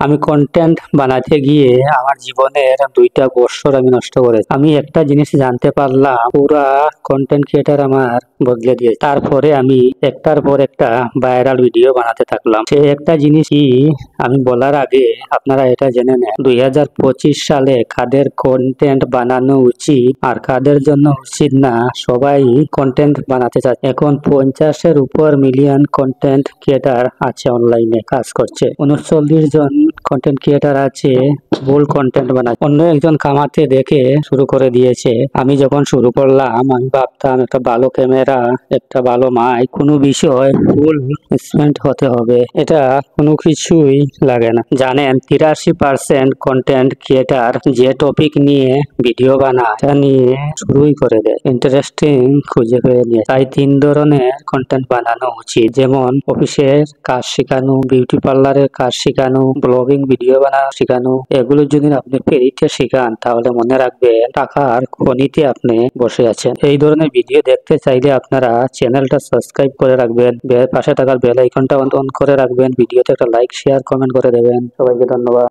আমি কন্টেন্ট বানাতে গিয়ে আমার জীবনের 2টা বছর আমি নষ্ট করেছি। আমি একটা জিনিস জানতে পারলাম, পুরা কন্টেন্ট ক্রিয়েটার আমার বদলে দিয়েছে। তারপরে আমি একটার পর একটা ভাইরাল ভিডিও বানাতে থাকলাম। সে একটা জিনিস কি, আমি বলার আগে আপনারা এটা জেনে নেন, 2025 সালে কাদের কন্টেন্ট বানানো উচিত আর কাদের জন্য উচিত না, সবাই কন্টেন্ট বানাতে চাচ্ছে। এখন 50-এর উপর মিলিয়ন কন্টেন্ট ক্রিয়েটার আছে, অনলাইনে কাজ করছে। 39 জন কন্টেন্ট ক্রিয়েটার আছে ভুল কন্টেন্ট বানাচ্ছে। অন্য একজন কামাতে দেখে শুরু করে দিয়েছে। আমি যখন শুরু করলাম আমি ভাবতাম একটা ভালো ক্যামেরা, একটা ভালো মাইক, কোনো বিষয় ফুল স্পেন্ড হতে হবে, এটা কোনো কিছুই লাগে না। জানেন 83% কন্টেন্ট ক্রিয়েটার যে টপিক নিয়ে ভিডিও বানায় তা নিয়ে শুরুই করে দেয়, ইন্টারেস্টিং খুঁজে পেয়ে নিয়ে। তাই 3 ধরনের কন্টেন্ট বানানো উচিত, যেমন অফিসের কাজ শেখানো, বিউটি পার্লারের কাজ শেখানো, ব্লগিং ভিডিও বানানো শেখানো। এগুলো যদি আপনি ফ্রিতে শেখান তাহলে মনে রাখবেন টাকার খনিতে আপনি বসে আছেন। এই ধরনের ভিডিও দেখতে চাইলে আপনারা চ্যানেলটা সাবস্ক্রাইব করে রাখবেন, পাশে থাকার বেল আইকনটা অন করে রাখবেন, ভিডিওতে একটা লাইক শেয়ার কমেন্ট করে দেবেন। সবাইকে ধন্যবাদ।